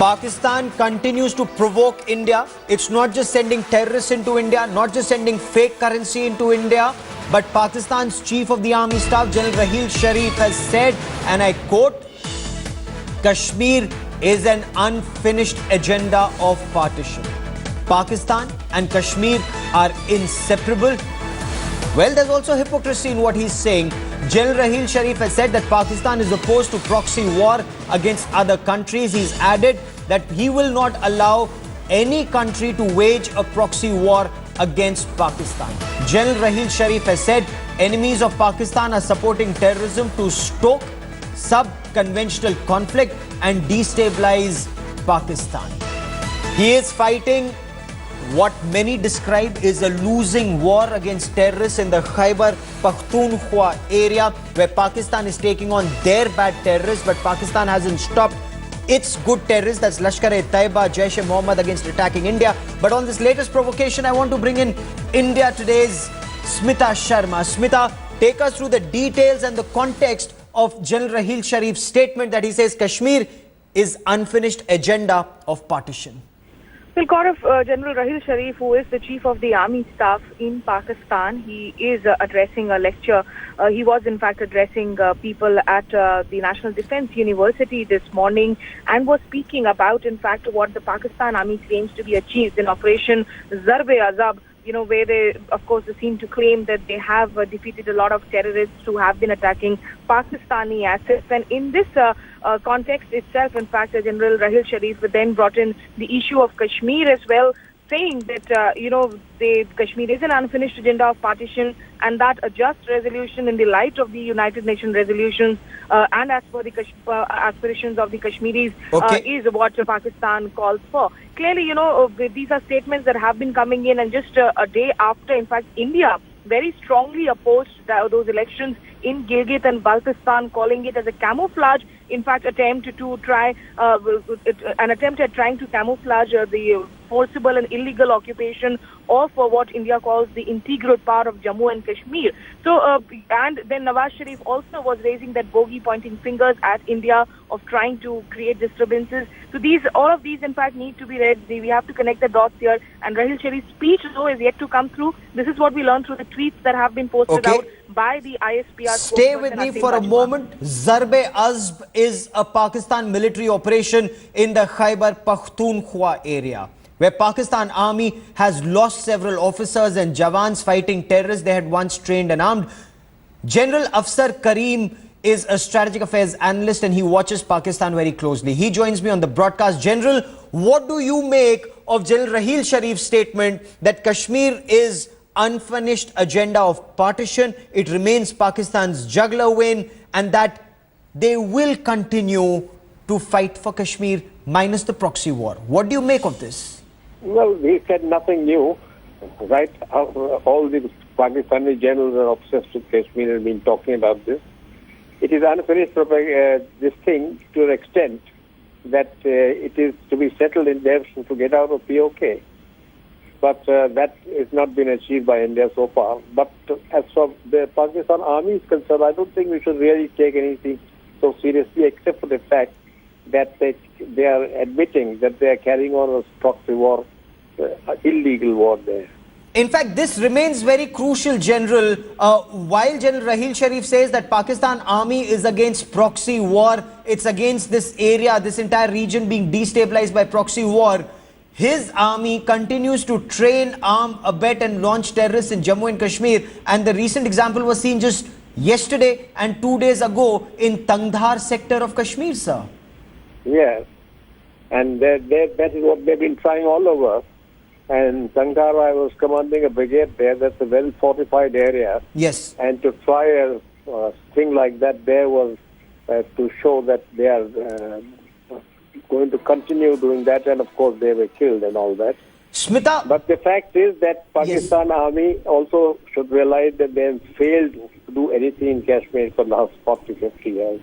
Pakistan continues to provoke India. It's not just sending terrorists into India, not just sending fake currency into India, but Pakistan's Chief of the Army Staff, General Raheel Sharif, has said, and I quote, Kashmir is an unfinished agenda of partition. Pakistan and Kashmir are inseparable. Well, there's also hypocrisy in what he's saying. General Raheel Sharif has said that Pakistan is opposed to proxy war against other countries. He's added that he will not allow any country to wage a proxy war against Pakistan. General Raheel Sharif has said enemies of Pakistan are supporting terrorism to stoke sub-conventional conflict and destabilize Pakistan. He is fighting what many describe is a losing war against terrorists in the Khyber Pakhtunkhwa area, where Pakistan is taking on their bad terrorists, but Pakistan hasn't stopped its good terrorists, that's Lashkar-e-Taiba, Jaish-e-Mohammed, against attacking India. But on this latest provocation, I want to bring in India Today's Smita Sharma. Smita, take us through the details and the context of General Raheel Sharif's statement that he says Kashmir is unfinished agenda of partition. Well, Gaurav, General Raheel Sharif, who is the Chief of the Army Staff in Pakistan, he is addressing a lecture. He was, in fact, addressing people at the National Defence University this morning and was speaking about, in fact, what the Pakistan Army claims to be achieved in Operation Zarb-e-Azab, where they, of course, seem to claim that they have defeated a lot of terrorists who have been attacking Pakistani assets. And in this context itself, in fact, General Raheel Sharif then brought in the issue of Kashmir as well, saying that, Kashmir is an unfinished agenda of partition and that a just resolution in the light of the United Nations resolutions and as per the aspirations of the Kashmiris is what Pakistan calls for. Clearly, these are statements that have been coming in, and just a day after, in fact, India very strongly opposed those elections in Gilgit and Baltistan, calling it as a camouflage, in fact, attempt at trying to camouflage the forcible and illegal occupation of what India calls the integral part of Jammu and Kashmir. So, and then Nawaz Sharif also was raising that bogey, pointing fingers at India of trying to create disturbances. So all of these, in fact, need to be read. We have to connect the dots here. And Raheel Sharif's speech, though, is yet to come through. This is what we learned through the tweets that have been posted out by the ISPR. Stay with me for a moment. Zarb-e-Azab is a Pakistan military operation in the Khyber Pakhtunkhwa area, where Pakistan Army has lost several officers and Jawans fighting terrorists they had once trained and armed. General Afsar Karim is a strategic affairs analyst and he watches Pakistan very closely. He joins me on the broadcast. General, what do you make of General Raheel Sharif's statement that Kashmir is unfinished agenda of partition, it remains Pakistan's jugular vein, and that they will continue to fight for Kashmir minus the proxy war? What do you make of this? Well, he said nothing new, right? All the Pakistani generals and officers to Kashmir have been talking about this. It is unfinished this thing to an extent that it is to be settled in there to get out of POK. But that has not been achieved by India so far. But as far as the Pakistan Army is concerned, I don't think we should really take anything so seriously, except for the fact that they are admitting that they are carrying on a proxy war, illegal war there. In fact, this remains very crucial, General. While General Raheel Sharif says that Pakistan Army is against proxy war, it's against this area, this entire region being destabilized by proxy war, his army continues to train, arm, abet and launch terrorists in Jammu and Kashmir. And the recent example was seen just yesterday and 2 days ago in Tangdhar sector of Kashmir, sir. Yes, and that is what they've been trying all over. And Tangdhar, I was commanding a brigade there. That's a well-fortified area. Yes. And to try a thing like that there was to show that they are going to continue doing that, and of course they were killed and all that. Smita. But the fact is that Pakistan Army also should realize that they have failed to do anything in Kashmir for the last 40, 50 years.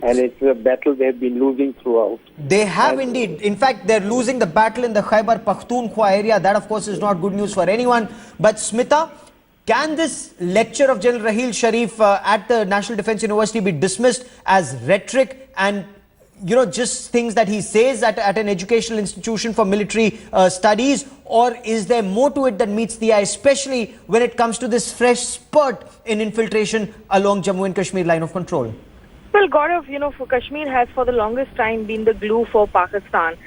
And it's a battle they've been losing throughout. They have indeed. In fact, they're losing the battle in the Khyber Pakhtunkhwa area. That, of course, is not good news for anyone. But Smita, can this lecture of General Raheel Sharif at the National Defence University be dismissed as rhetoric and just things that he says at an educational institution for military studies, or is there more to it that meets the eye, especially when it comes to this fresh spurt in infiltration along Jammu and Kashmir line of control? Well, Gaurav, for Kashmir has for the longest time been the glue for Pakistan.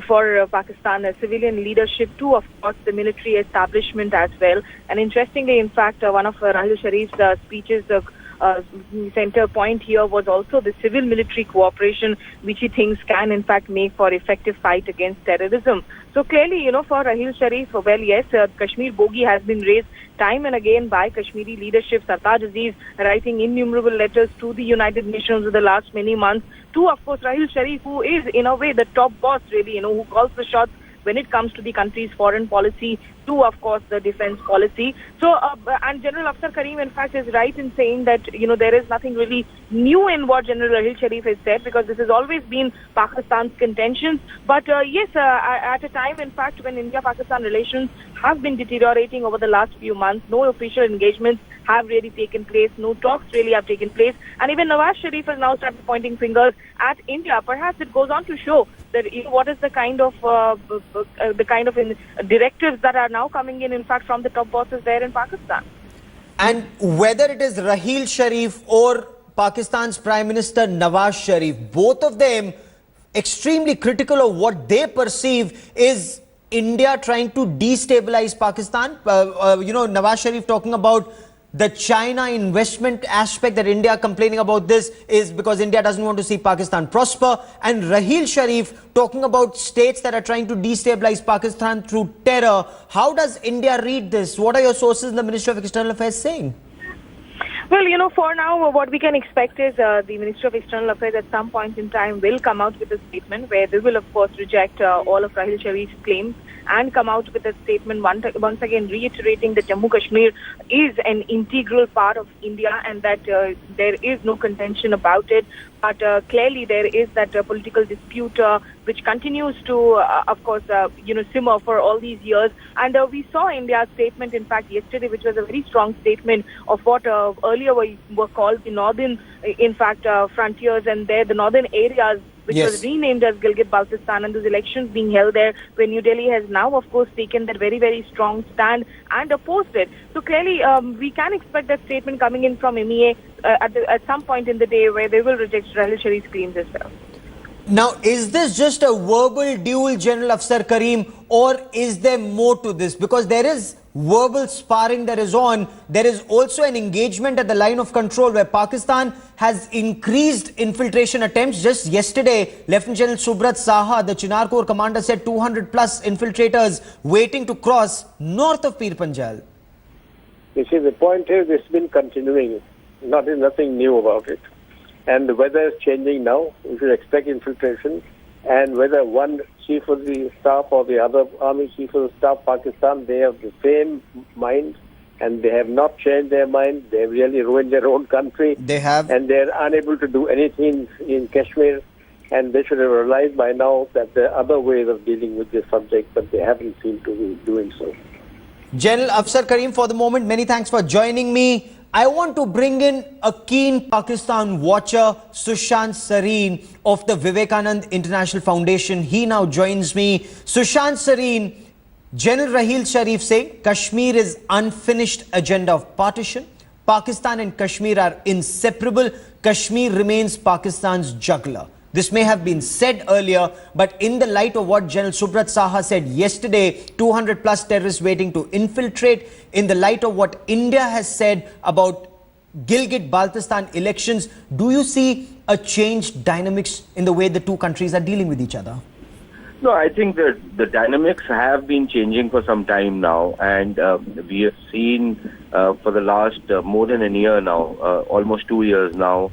For Pakistan, the civilian leadership too, of course, the military establishment as well. And interestingly, in fact, one of Rahil Sharif's speeches, center point here was also the civil-military cooperation, which he thinks can, in fact, make for effective fight against terrorism. So clearly, for Rahil Sharif, well, yes, Kashmir bogey has been raised time and again by Kashmiri leadership. Sartaj Aziz writing innumerable letters to the United Nations in the last many months. To, of course, Rahil Sharif, who is, in a way, the top boss, really, who calls the shots when it comes to the country's foreign policy, to, of course, the defense policy. So, and General Afsar Karim, in fact, is right in saying that, there is nothing really new in what General Rahil Sharif has said, because this has always been Pakistan's contentions. But yes, at a time, in fact, when India-Pakistan relations have been deteriorating over the last few months, no official engagements have really taken place, no talks really have taken place, and even Nawaz Sharif has now started pointing fingers at India. Perhaps it goes on to show that what is the kind of directives that are now coming in fact, from the top bosses there in Pakistan. And whether it is Rahil Sharif or Pakistan's Prime Minister Nawaz Sharif, both of them extremely critical of what they perceive is India trying to destabilize Pakistan. Nawaz Sharif talking about the China investment aspect, that India complaining about this is because India doesn't want to see Pakistan prosper. And Rahil Sharif talking about states that are trying to destabilize Pakistan through terror. How does India read this? What are your sources in the Ministry of External Affairs saying? Well, for now, what we can expect is the Ministry of External Affairs at some point in time will come out with a statement where they will, of course, reject all of Rahil Sharif's claims and come out with a statement once again reiterating that Jammu Kashmir is an integral part of India and that there is no contention about it. But clearly there is that political dispute which continues to, of course, simmer for all these years. And we saw India's statement, in fact, yesterday, which was a very strong statement of what earlier were called the northern, frontiers and the northern areas, which was renamed as Gilgit-Baltistan, and those elections being held there, where New Delhi has now, of course, taken that very, very strong stand and opposed it. So clearly, we can expect that statement coming in from MEA at some point in the day where they will reject Rahil Sharif's claims as well. Now, is this just a verbal duel, General Afsar Karim, or is there more to this? Because there is verbal sparring that is on. There is also an engagement at the line of control where Pakistan has increased infiltration attempts. Just yesterday, Lieutenant General Subrat Saha, the Chinar Corps commander, said 200 plus infiltrators waiting to cross north of Pir Panjal. You see, the point is it's been continuing. Nothing new about it. And the weather is changing now. We should expect infiltration. And whether one chief of the staff or the other army chief of the staff, Pakistan, they have the same mind and they have not changed their mind. They have really ruined their own country. They have. And they're unable to do anything in Kashmir. And they should have realized by now that there are other ways of dealing with this subject, but they haven't seemed to be doing so. General Afsar Karim, for the moment, many thanks for joining me. I want to bring in a keen Pakistan watcher, Sushant Sareen of the Vivekanand International Foundation. He now joins me. Sushant Sareen, General Rahil Sharif saying Kashmir is unfinished agenda of partition. Pakistan and Kashmir are inseparable. Kashmir remains Pakistan's jugular. This may have been said earlier, but in the light of what General Subrat Saha said yesterday, 200 plus terrorists waiting to infiltrate, in the light of what India has said about Gilgit-Baltistan elections, do you see a changed dynamics in the way the two countries are dealing with each other? No, I think that the dynamics have been changing for some time now, and we have seen for the last more than a year now, almost 2 years now,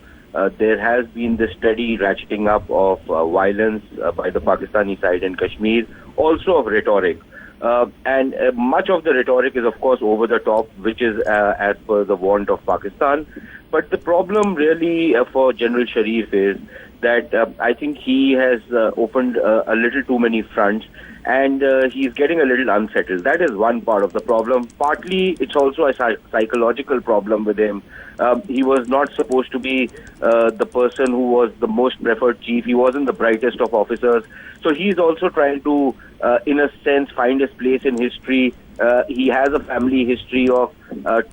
there has been this steady ratcheting up of violence by the Pakistani side in Kashmir, also of rhetoric. And much of the rhetoric is, of course, over the top, which is as per the want of Pakistan. But the problem really for General Sharif is that I think he has opened a little too many fronts, and he's getting a little unsettled. That is one part of the problem. Partly, it's also a psychological problem with him. He was not supposed to be the person who was the most preferred chief. He wasn't the brightest of officers. So he's also trying to, in a sense, find his place in history. He has a family history of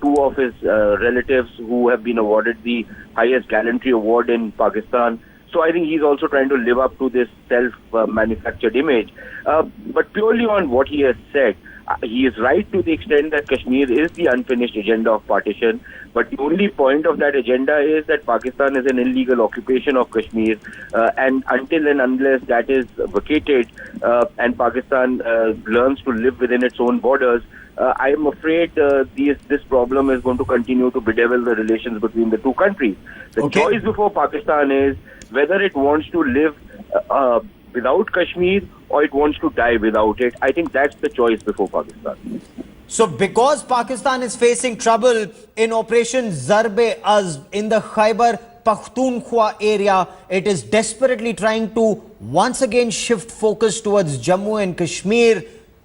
two of his relatives who have been awarded the highest gallantry award in Pakistan. So I think he's also trying to live up to this self-manufactured image. But purely on what he has said, he is right to the extent that Kashmir is the unfinished agenda of partition. But the only point of that agenda is that Pakistan is an illegal occupation of Kashmir. And until and unless that is vacated and Pakistan learns to live within its own borders, I am afraid this problem is going to continue to bedevil the relations between the two countries. The choice before Pakistan is whether it wants to live without Kashmir or it wants to die without it. I think that's the choice before Pakistan. So because Pakistan is facing trouble in Operation Zarb-e-Azb in the Khyber Pakhtunkhwa area, it is desperately trying to once again shift focus towards Jammu and Kashmir.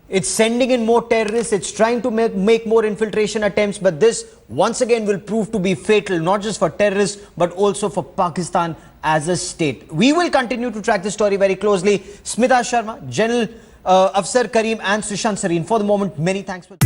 It's sending in more terrorists, it's trying to make more infiltration attempts, but this once again will prove to be fatal, not just for terrorists, but also for Pakistan as a state. We will continue to track this story very closely. Smita Sharma, General Afsar Karim and Sushant Sareen. For the moment, many thanks for...